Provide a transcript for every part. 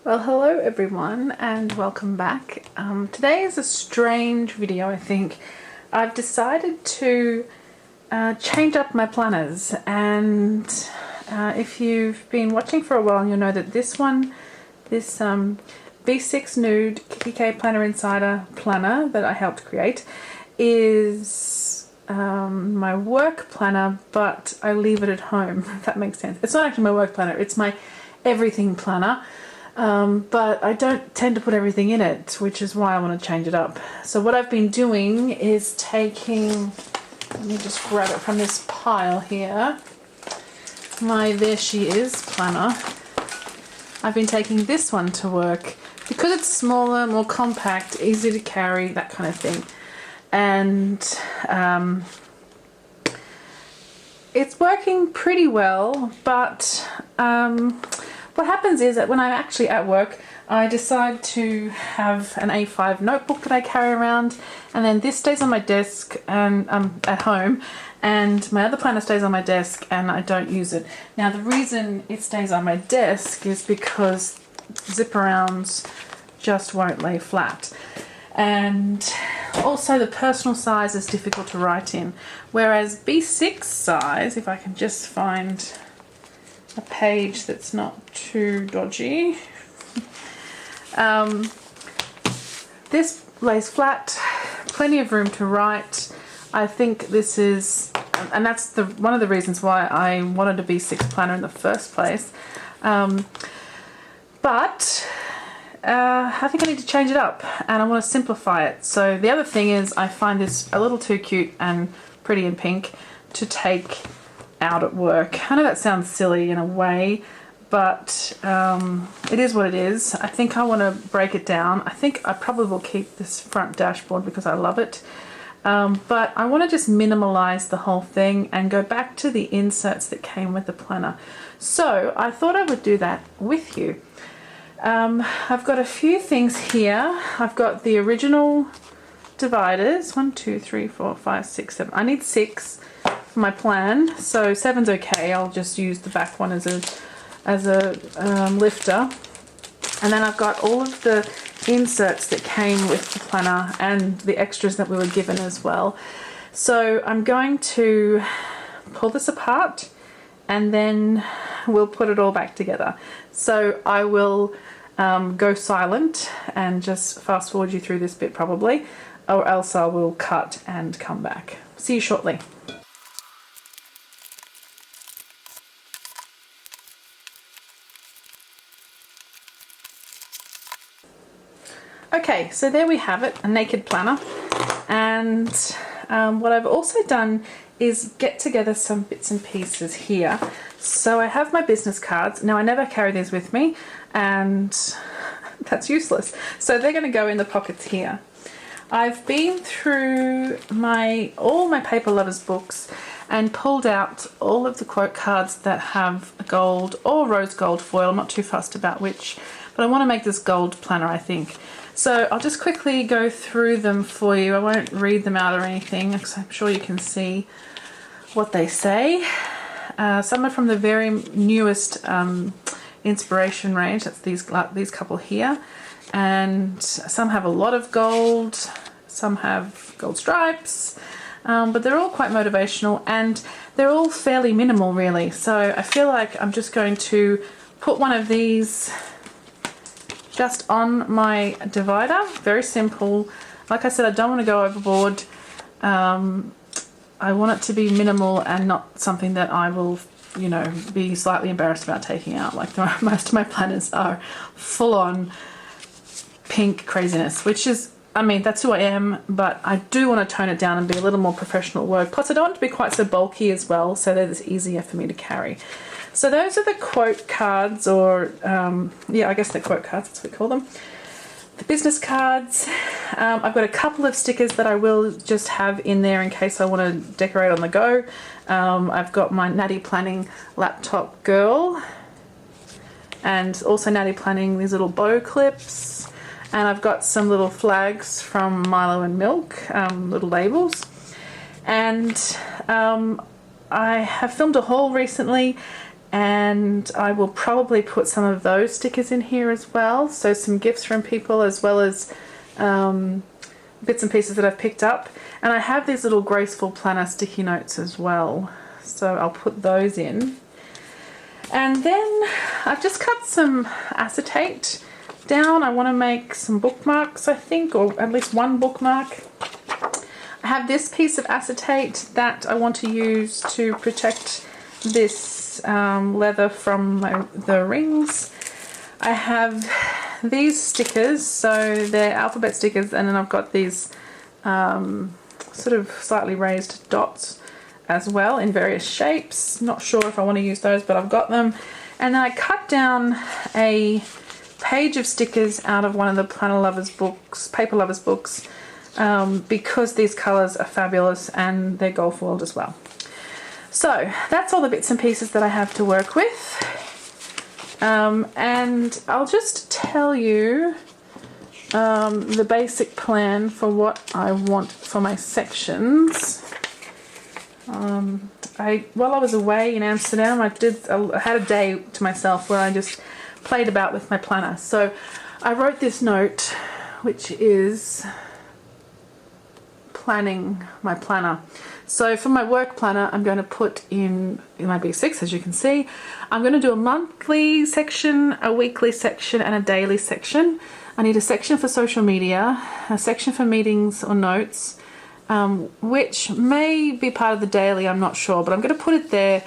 Well, hello everyone and welcome back. Today is a strange video, I think. I've decided to change up my planners, and if you've been watching for a while, you'll know that this B6 Nude Kikki.K Planner Insider planner that I helped create is my work planner, but I leave it at home, if that makes sense. It's not actually my work planner, it's my everything planner. But I don't tend to put everything in it, which is why I want to change it up. So what I've been doing is taking, let me just grab it from this pile here, my There She Is planner. I've been taking this one to work because it's smaller, more compact, easy to carry, that kind of thing. And it's working pretty well, but what happens is that when I'm actually at work, I decide to have an A5 notebook that I carry around, and then this stays on my desk and at home, and my other planner stays on my desk and I don't use it. Now the reason it stays on my desk is because zip-arounds just won't lay flat. And also the personal size is difficult to write in, whereas B6 size, if I can just find a page that's not too dodgy. This lays flat, plenty of room to write. I think this is, and that's one of the reasons why I wanted a B6 planner in the first place. But I think I need to change it up and I want to simplify it. So the other thing is I find this a little too cute and pretty in pink to take out at work. I know that sounds silly in a way, but it is what it is. I think I want to break it down. I think I probably will keep this front dashboard because I love it, but I want to just minimalize the whole thing and go back to the inserts that came with the planner. So I thought I would do that with you. I've got a few things here. I've got the original dividers, 1, 2, 3, 4, 5, 6, 7. I need 6 for my plan, so 7's okay. I'll just use the back one as a lifter. And then I've got all of the inserts that came with the planner and the extras that we were given as well. So I'm going to pull this apart and then we'll put it all back together. So I will go silent and just fast forward you through this bit probably, or else I will cut and come back. See you shortly. Okay, so there we have it, a naked planner. And what I've also done is get together some bits and pieces here. So I have my business cards. Now I never carry these with me, and that's useless. So they're going to go in the pockets here. I've been through all my Paper Lovers books and pulled out all of the quote cards that have gold or rose gold foil. I'm not too fussed about which, but I want to make this gold planner, I think. So I'll just quickly go through them for you. I won't read them out or anything because I'm sure you can see what they say. Some are from the very newest inspiration range. That's these couple here. And some have a lot of gold, some have gold stripes, but they're all quite motivational and they're all fairly minimal really. So I feel like I'm just going to put one of these just on my divider. Very simple. Like I said, I don't want to go overboard. I want it to be minimal and not something that I will, you know, be slightly embarrassed about taking out. Like most of my planners are full on pink craziness, which is, I mean, that's who I am, but I do want to tone it down and be a little more professional at work. Plus I don't want to be quite so bulky as well, so that it's easier for me to carry. So those are the quote cards, or yeah, I guess they're quote cards, that's what we call them. The business cards. I've got a couple of stickers that I will just have in there in case I want to decorate on the go. I've got my Natty Planning laptop girl, and also Natty Planning these little bow clips. And I've got some little flags from Milo and Milk, little labels. And I have filmed a haul recently, and I will probably put some of those stickers in here as well, so some gifts from people as well as bits and pieces that I've picked up. And I have these little graceful planner sticky notes as well, so I'll put those in. And then I've just cut some acetate down. I want to make some bookmarks, I think, or at least one bookmark. I have this piece of acetate that I want to use to protect this leather from the rings. I have these stickers, so they're alphabet stickers, and then I've got these sort of slightly raised dots as well in various shapes. Not sure if I want to use those, but I've got them. And then I cut down a page of stickers out of one of the Planner Lovers books, Paper Lovers books, because these colours are fabulous and they're Golf World as well. So that's all the bits and pieces that I have to work with. And I'll just tell you the basic plan for what I want for my sections. While I was away in Amsterdam, I had a day to myself where I just played about with my planner. So I wrote this note, which is planning my planner. So for my work planner, I'm going to put in my B6, as you can see. I'm going to do a monthly section, a weekly section, and a daily section. I need a section for social media, a section for meetings or notes, which may be part of the daily, I'm not sure, but I'm going to put it there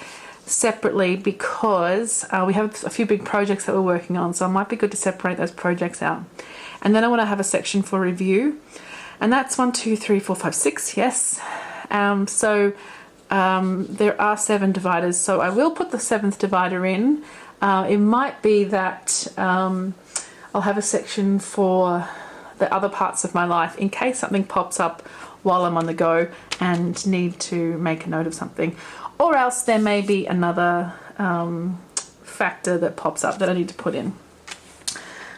separately because we have a few big projects that we're working on, so it might be good to separate those projects out. And then I want to have a section for review, and that's 1, 2, 3, 4, 5, 6, yes. So there are 7 dividers, so I will put the 7th divider in. It might be that I'll have a section for the other parts of my life in case something pops up while I'm on the go and need to make a note of something, or else there may be another factor that pops up that I need to put in.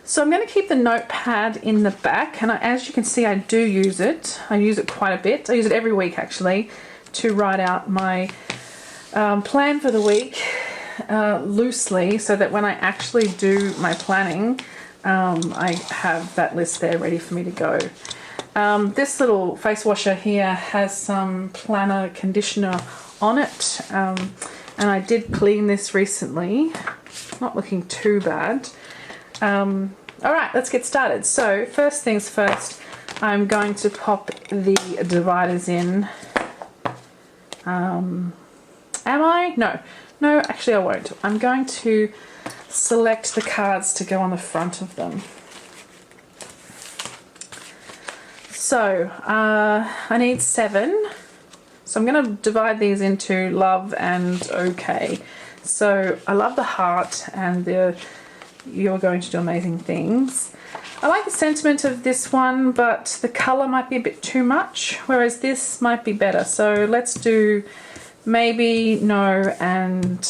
So I'm going to keep the notepad in the back, and as you can see, I do use it. I use it quite a bit. I use it every week actually to write out my plan for the week loosely, so that when I actually do my planning, I have that list there ready for me to go. This little face washer here has some planner conditioner on it, and I did clean this recently. It's not looking too bad. Alright, let's get started. So first things first, I'm going to pop the dividers in. Am I? No, actually I won't. I'm going to select the cards to go on the front of them. So I need 7, so I'm going to divide these into love and okay. So I love the heart and the you're going to do amazing things. I like the sentiment of this one, but the colour might be a bit too much, whereas this might be better. So let's do maybe, no, and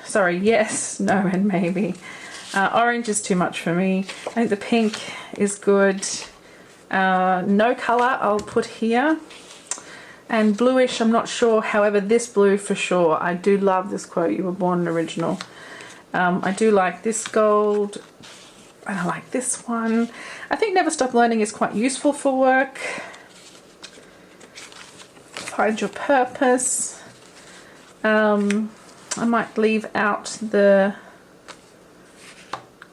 sorry, yes, no, and maybe. Orange is too much for me. I think the pink is good. No colour I'll put here, and bluish I'm not sure, however this blue for sure. I do love this quote, you were born an original. I do like this gold, and I like this one. I think Never Stop Learning is quite useful for work. Find your purpose. I might leave out the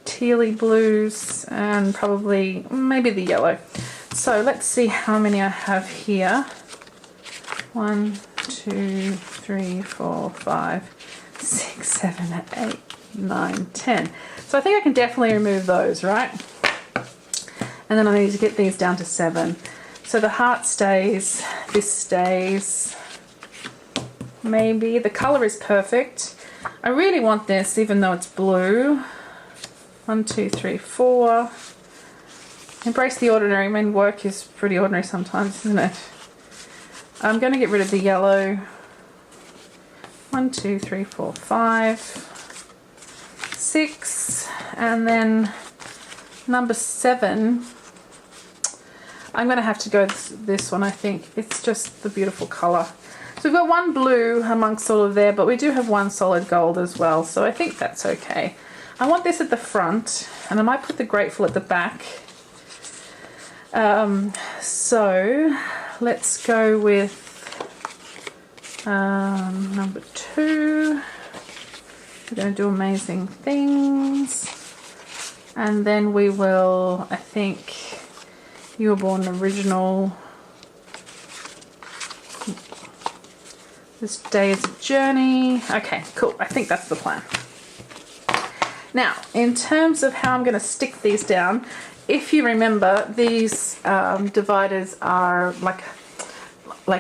tealy blues and probably maybe the yellow. So let's see how many I have here. 1, 2, 3, 4, 5, 6, 7, 8, 9, 10. So I think I can definitely remove those, right? And then I need to get these down to 7. So the heart stays, this stays. Maybe the colour is perfect. I really want this even though it's blue. 1, 2, 3, 4. Embrace the ordinary. I mean, work is pretty ordinary sometimes, isn't it? I'm going to get rid of the yellow. 1, 2, 3, 4, 5. 6, and then number 7, I'm going to have to go this one, I think. It's just the beautiful colour. So we've got one blue amongst all of there, but we do have one solid gold as well, so I think that's okay. I want this at the front, and I might put the grateful at the back. So let's go with number 2. We're going to do amazing things, and then we will, I think, you were born original. This day is a journey. Okay, cool. I think that's the plan. Now, in terms of how I'm going to stick these down, if you remember, these dividers are like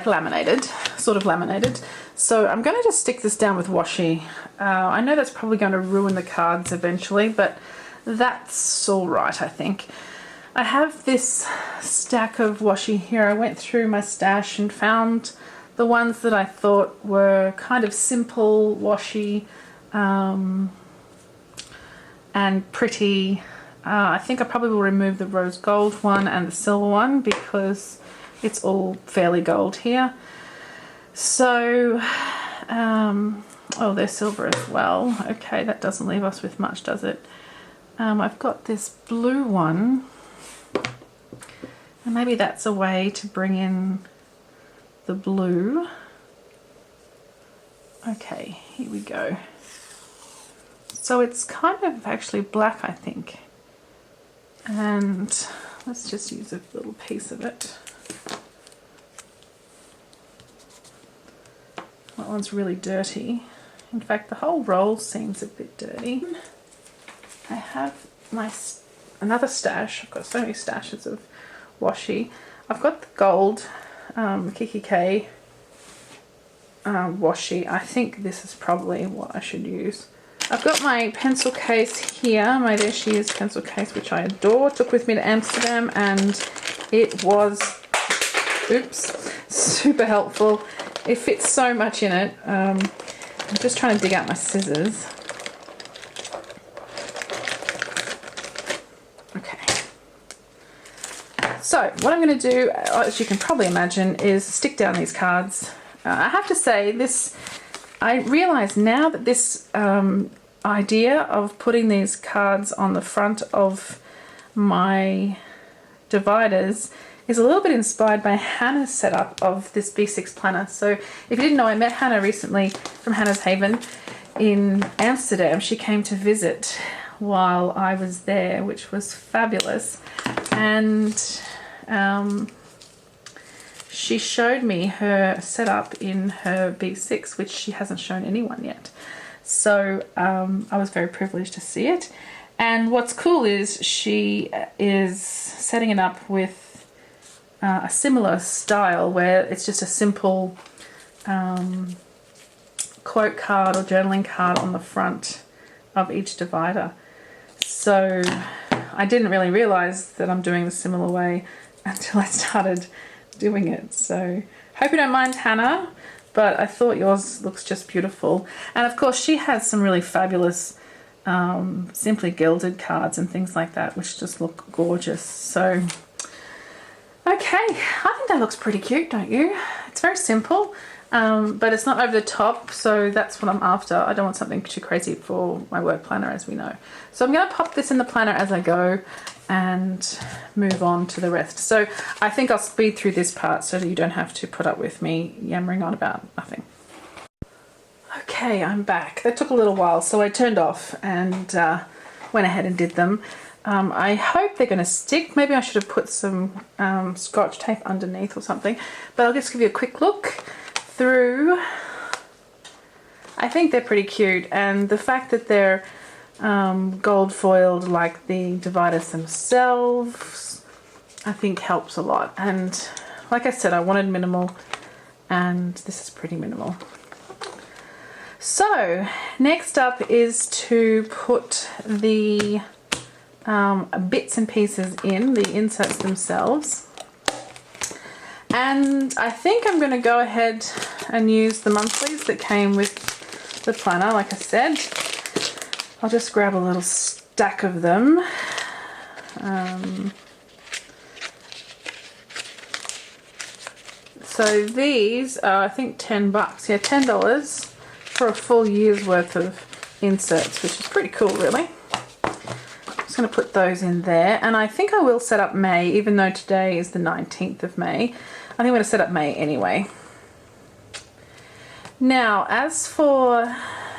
laminated, sort of laminated. So I'm going to just stick this down with washi. I know that's probably going to ruin the cards eventually, but that's all right, I think. I have this stack of washi here. I went through my stash and found the ones that I thought were kind of simple washi and pretty. I think I probably will remove the rose gold one and the silver one because it's all fairly gold here. So, oh, they're silver as well. Okay, that doesn't leave us with much, does it? I've got this blue one, and maybe that's a way to bring in the blue. Okay, here we go. So it's kind of actually black, I think. And let's just use a little piece of it. That one's really dirty. In fact, the whole roll seems a bit dirty. I have another stash. I've got so many stashes of washi. I've got the gold Kikki.K washi. I think this is probably what I should use. I've got my pencil case here, my There She Is pencil case, which I adore. Took with me to Amsterdam, and it was, oops, super helpful. It fits so much in it. I'm just trying to dig out my scissors. Okay. So what I'm going to do, as you can probably imagine, is stick down these cards. I have to say, I realise now that this idea of putting these cards on the front of my dividers is a little bit inspired by Hannah's setup of this B6 planner. So if you didn't know, I met Hannah recently from Hannah's Haven in Amsterdam. She came to visit while I was there, which was fabulous. And she showed me her setup in her B6, which she hasn't shown anyone yet. So I was very privileged to see it. And what's cool is she is setting it up with a similar style where it's just a simple quote card or journaling card on the front of each divider. So I didn't really realize that I'm doing the similar way until I started doing it. So hope you don't mind, Hannah, but I thought yours looks just beautiful. And of course she has some really fabulous simply gilded cards and things like that, which just look gorgeous. So okay, I think that looks pretty cute, don't you? It's very simple, but it's not over the top, so that's what I'm after. I don't want something too crazy for my work planner, as we know. So I'm going to pop this in the planner as I go and move on to the rest. So I think I'll speed through this part so that you don't have to put up with me yammering on about nothing. Okay, I'm back. That took a little while, so I turned off and went ahead and did them. I hope they're going to stick. Maybe I should have put some scotch tape underneath or something, but I'll just give you a quick look through. I think they're pretty cute, and the fact that they're gold foiled like the dividers themselves, I think helps a lot. And like I said, I wanted minimal, and this is pretty minimal. So next up is to put the bits and pieces in, the inserts themselves. And I think I'm going to go ahead and use the monthlies that came with the planner. Like I said, I'll just grab a little stack of them. So these are, I think, $10. Yeah, $10 for a full year's worth of inserts, which is pretty cool, really. I'm just going to put those in there. And I think I will set up May, even though today is the 19th of May. I think I'm going to set up May anyway. Now, as for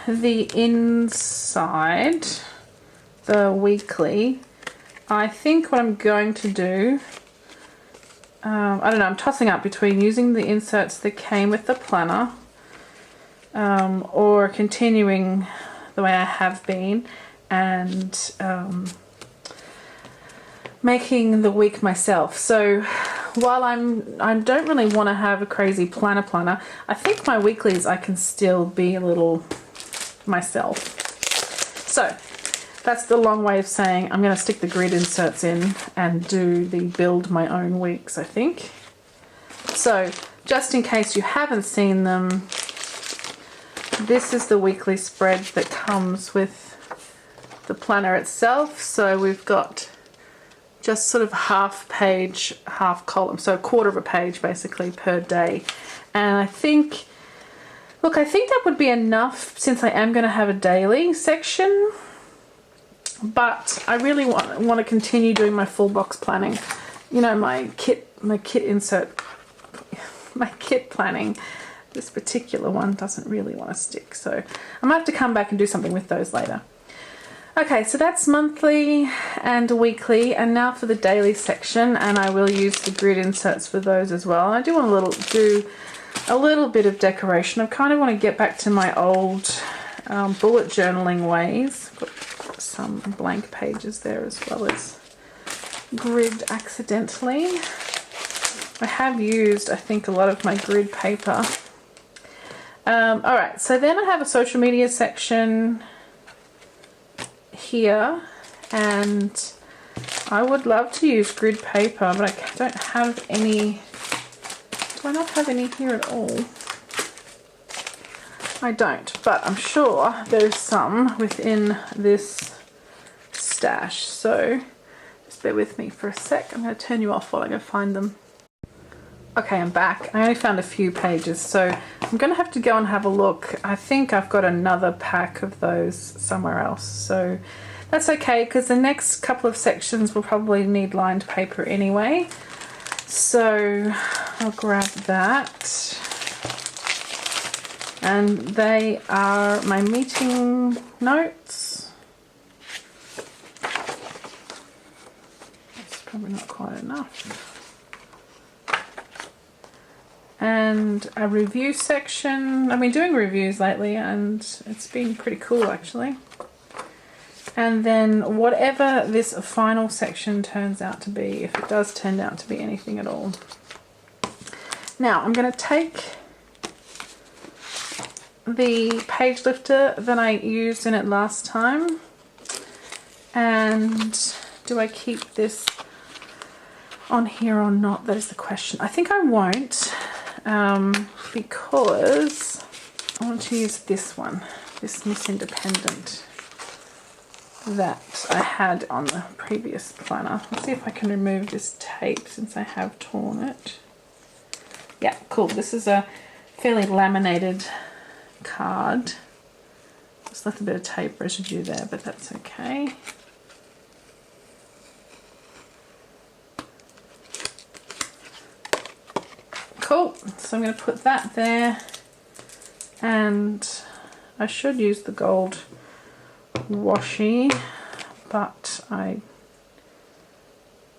the inside, the weekly, I think what I'm going to do, I don't know, I'm tossing up between using the inserts that came with the planner or continuing the way I have been and making the week myself. So while I don't really want to have a crazy planner, I think my weeklies I can still be a little myself. So that's the long way of saying I'm going to stick the grid inserts in and do the build my own weeks, I think. So just in case you haven't seen them, this is the weekly spread that comes with the planner itself. So we've got just sort of half page, half column, so a quarter of a page basically per day. And I think, look, I think that would be enough since I am going to have a daily section. But I really want to continue doing my full box planning. You know, my kit planning. This particular one doesn't really want to stick, so I might have to come back and do something with those later. Okay, so that's monthly and weekly, and now for the daily section, and I will use the grid inserts for those as well. And I do want to do a little bit of decoration. I kind of want to get back to my old bullet journaling ways. Got some blank pages there as well as grid accidentally. I have used, I think, a lot of my grid paper. Alright, so then I have a social media section here, and I would love to use grid paper, but I don't have any. Do I not have any here at all? I don't, but I'm sure there's some within this stash, so just bear with me for a sec. I'm going to turn you off while I go find them. Okay, I'm back. I only found a few pages, so I'm going to have to go and have a look. I think I've got another pack of those somewhere else, so that's okay, because the next couple of sections will probably need lined paper anyway. So I'll grab that. And they are my meeting notes. That's probably not quite enough. And a review section. I've been doing reviews lately and it's been pretty cool actually. And then whatever this final section turns out to be, if it does turn out to be anything at all. Now I'm going to take the page lifter that I used in it last time, and do I keep this on here or not? That is the question. I think I won't, because I want to use this one, this Miss Independent that I had on the previous planner. Let's see if I can remove this tape since I have torn it. Yeah, cool. This is a fairly laminated card. Just left a bit of tape residue there, but that's okay. Cool. So I'm going to put that there, and I should use the gold washi, but I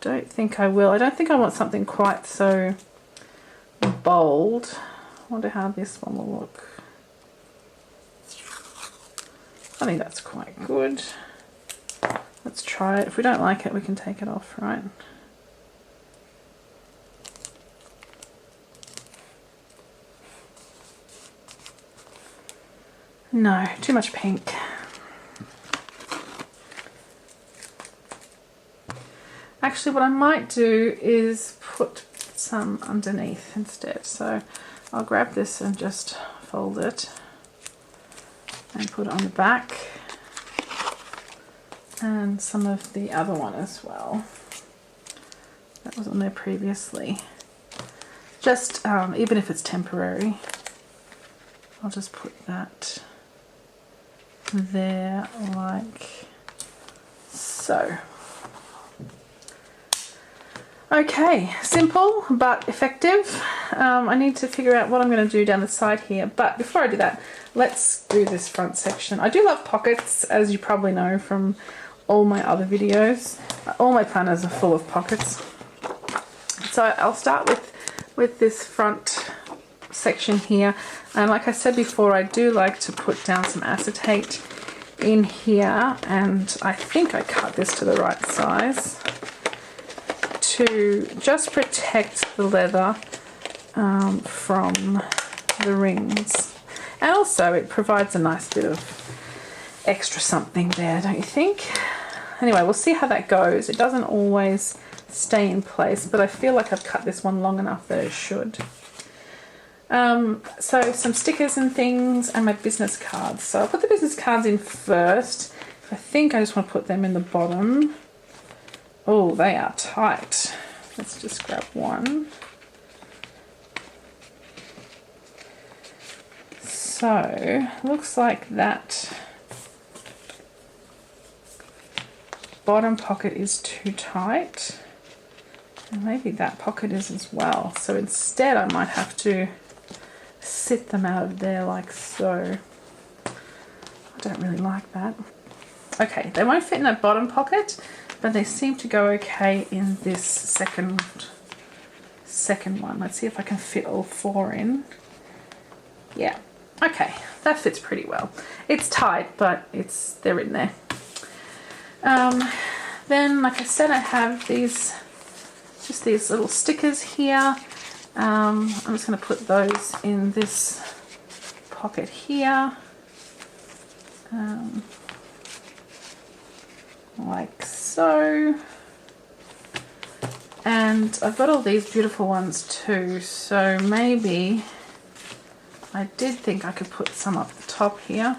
don't think I will. I don't think I want something quite so bold. I wonder how this one will look. I think that's quite good. Let's try it. If we don't like it, we can take it off, right? No, too much pink. Actually, what I might do is put some underneath instead. So I'll grab this and just fold it and put it on the back, and some of the other one as well that was on there previously. Just, even if it's temporary, I'll just put that there like so. Okay, simple but effective. I need to figure out what I'm going to do down the side here, but before I do that, let's do this front section. I do love pockets, as you probably know from all my other videos. All my planners are full of pockets. So I'll start with this front section here, and like I said before, I do like to put down some acetate in here, and I think I cut this to the right size to just protect the leather from the rings, and also it provides a nice bit of extra something there, don't you think? Anyway, we'll see how that goes. It doesn't always stay in place, but I feel like I've cut this one long enough that it should. So some stickers and things, and my business cards. So I'll put the business cards in first. I think I just want to put them in the bottom. Oh, they are tight. Let's just grab one. So looks like that bottom pocket is too tight, and maybe that pocket is as well. So instead I might have to sit them out of there like so. I don't really like that. Okay, they won't fit in that bottom pocket, but they seem to go okay in this second one. Let's see if I can fit all four in. Yeah, okay, that fits pretty well. It's tight, but they're in there. Then, like I said, I have these little stickers here. I'm just going to put those in this pocket here, like so. And I've got all these beautiful ones too, so maybe I did think I could put some up the top here,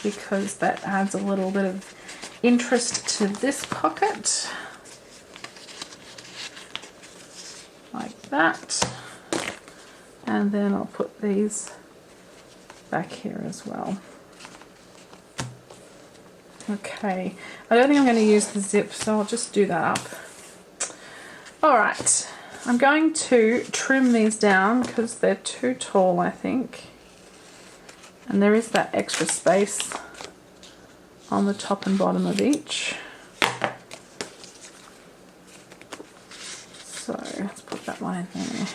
because that adds a little bit of interest to this pocket, like that. And then I'll put these back here as well. Okay, I don't think I'm going to use the zip, so I'll just do that up. Alright, I'm going to trim these down because they're too tall, I think. And there is that extra space on the top and bottom of each. So let's put that one in there.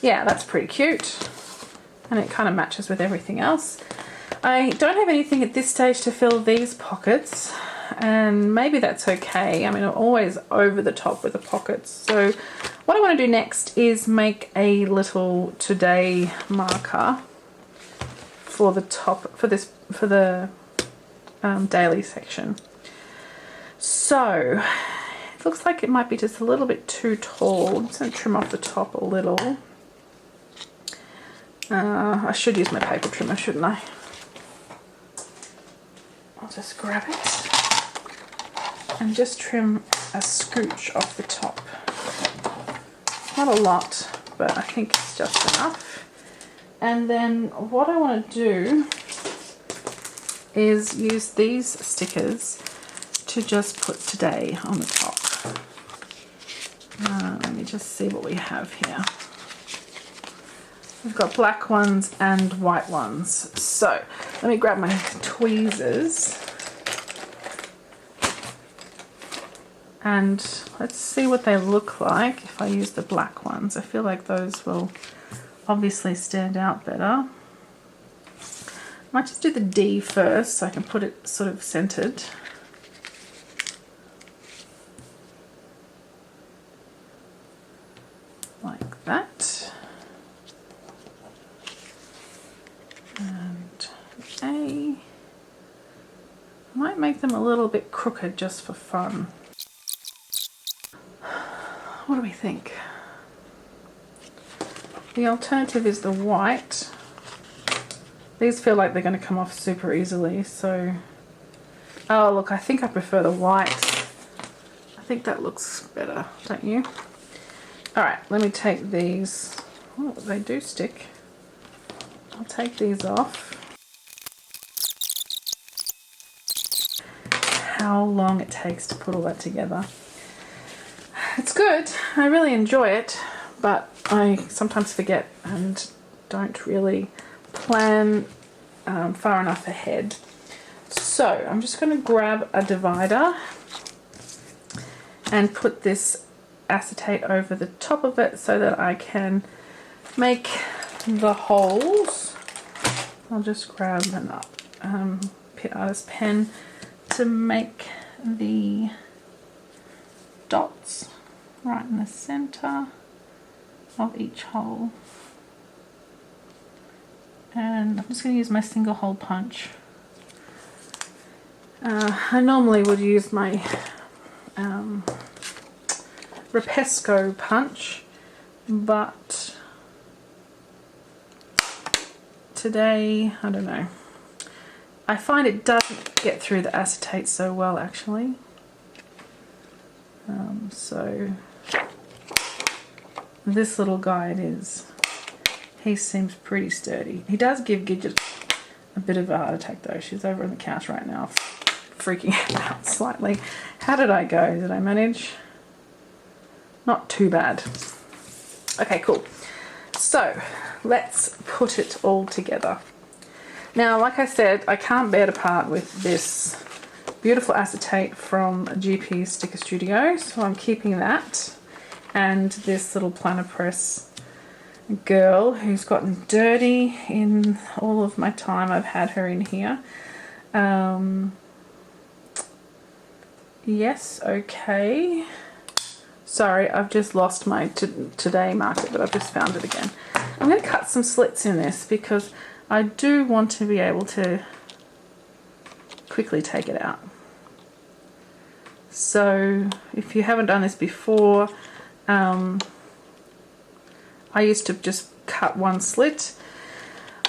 Yeah, that's pretty cute, and it kind of matches with everything else. I don't have anything at this stage to fill these pockets, and maybe that's okay. I mean, I'm always over the top with the pockets. So what I want to do next is make a little today marker for the top, for the daily section. So it looks like it might be just a little bit too tall. I'm just going to trim off the top a little. I should use my paper trimmer, shouldn't I? I'll just grab it and just trim a scooch off the top. Not a lot, but I think it's just enough. And then what I want to do is use these stickers to just put today on the top. Let me just see what we have here. We've got black ones and white ones. So let me grab my tweezers and let's see what they look like if I use the black ones. I feel like those will obviously stand out better. I might just do the D first so I can put it sort of centered. Like that. And A. I might make them a little bit crooked just for fun. What do we think? The alternative is the white. These feel like they're going to come off super easily, so... Oh, look, I think I prefer the white. I think that looks better, don't you? Alright, let me take these. Oh, they do stick. I'll take these off. How long it takes to put all that together. It's good. I really enjoy it, but I sometimes forget and don't really plan far enough ahead. So I'm just going to grab a divider and put this acetate over the top of it so that I can make the holes. I'll just grab an Pit Artist pen to make the dots right in the center of each hole. And I'm just going to use my single hole punch. I normally would use my Repesco punch, but today, I don't know. I find it doesn't get through the acetate so well, actually. So this little guy it is. He seems pretty sturdy. He does give Gidget a bit of a heart attack though. She's over on the couch right now, freaking out slightly. How did I go? Did I manage? Not too bad. Okay, cool. So let's put it all together. Now, like I said, I can't bear to part with this beautiful acetate from GP Sticker Studio, so I'm keeping that. And this little planner press girl who's gotten dirty in all of my time I've had her in here. Yes, okay. Sorry, I've just lost my today marker, but I've just found it again. I'm going to cut some slits in this because I do want to be able to quickly take it out. So if you haven't done this before, I used to just cut one slit,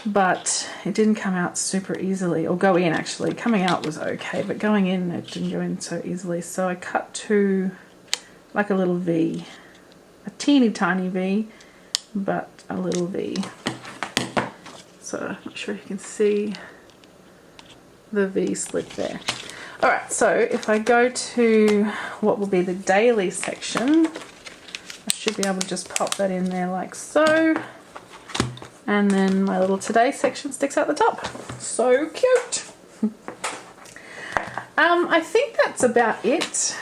but it didn't come out super easily, or go in actually. Coming out was okay, but going in, it didn't go in so easily. So I cut to like a little V, a teeny tiny V, but a little V. So I'm not sure if you can see the V slit there. Alright, so if I go to what will be the daily section, I should be able to just pop that in there like so. And then my little today section sticks out the top. So cute! I think that's about it.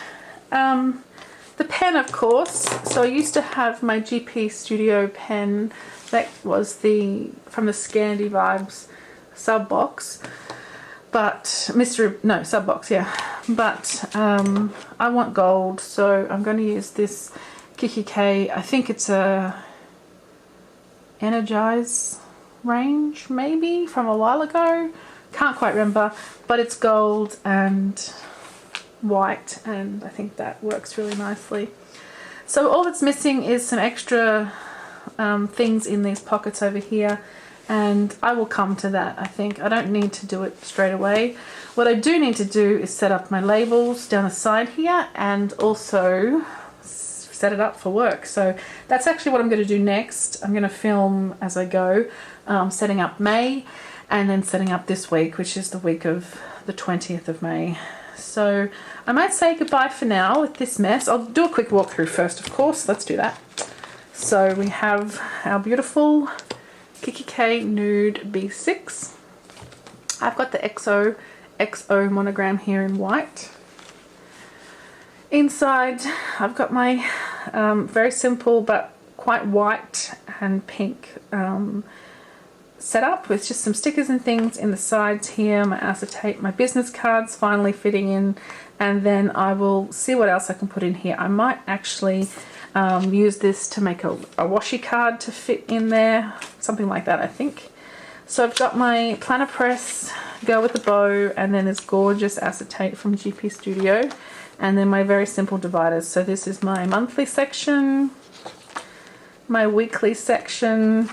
The pen, of course. So I used to have my GP Studio pen that was from the Scandi Vibes sub box, but sub box, yeah. But I want gold, so I'm going to use this Kikki.K. I think it's a Energize range, maybe from a while ago. Can't quite remember, but it's gold and white, and I think that works really nicely. So all that's missing is some extra things in these pockets over here, and I will come to that. I think I don't need to do it straight away. What I do need to do is set up my labels down the side here and also set it up for work. So that's actually what I'm going to do next. I'm going to film as I go, setting up May and then setting up this week, which is the week of the 20th of May. So I might say goodbye for now with this mess. I'll do a quick walkthrough first, of course. Let's do that. So we have our beautiful Kikki.K Nude B6. I've got the XO monogram here in white. Inside I've got my very simple but quite white and pink setup with just some stickers and things in the sides here, my acetate, my business cards finally fitting in, and then I will see what else I can put in here. I might actually use this to make a washi card to fit in there, something like that I think. So I've got my planner press, girl with the bow, and then this gorgeous acetate from GP Studio, and then my very simple dividers. So this is my monthly section, my weekly section,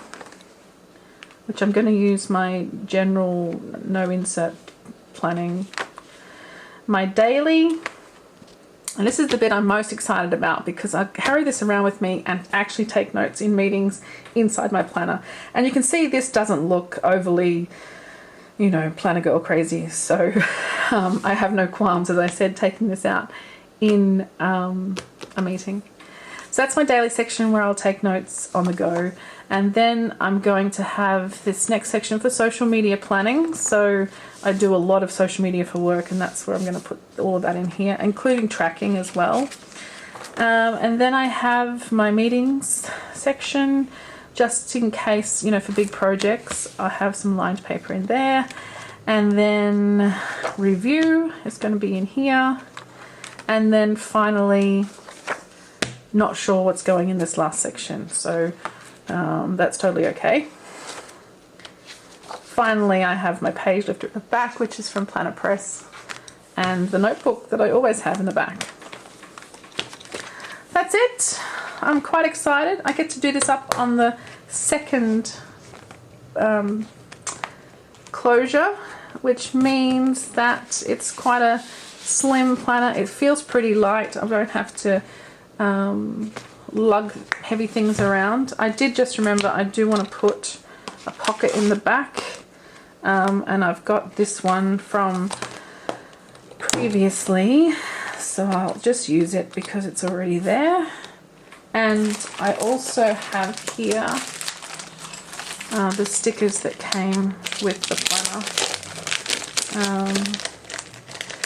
which I'm going to use my general no insert planning, my daily, And this is the bit I'm most excited about because I carry this around with me and actually take notes in meetings inside my planner. And you can see this doesn't look overly, you know, planner girl crazy. So I have no qualms, as I said, taking this out in a meeting. So that's my daily section where I'll take notes on the go. And then I'm going to have this next section for social media planning. So I do a lot of social media for work, and that's where I'm going to put all of that in here, including tracking as well. And then I have my meetings section, just in case, you know, for big projects. I have some lined paper in there. And then review is going to be in here. And then finally, not sure what's going in this last section, so that's totally okay. Finally, I have my page lifter at the back, which is from Planner Press, and the notebook that I always have in the back. That's it. I'm quite excited. I get to do this up on the second closure, which means that it's quite a slim planner. It feels pretty light. I don't have to lug heavy things around. I did just remember I do want to put a pocket in the back, and I've got this one from previously, so I'll just use it because it's already there. And I also have here the stickers that came with the planner.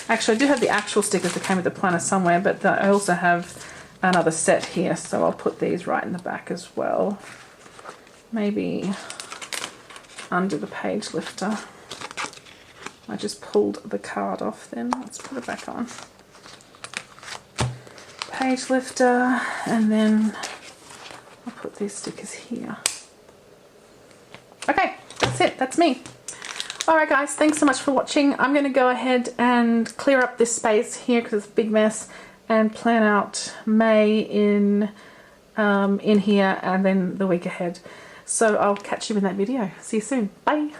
Actually, I do have the actual stickers that came with the planner somewhere, but I also have another set here, so I'll put these right in the back as well. Maybe under the page lifter. I just pulled the card off then. Let's put it back on. Page lifter, and then I'll put these stickers here. Okay, that's it. That's me. Alright guys, thanks so much for watching. I'm going to go ahead and clear up this space here because it's a big mess, and plan out May in here and then the week ahead. So I'll catch you in that video. See you soon. Bye.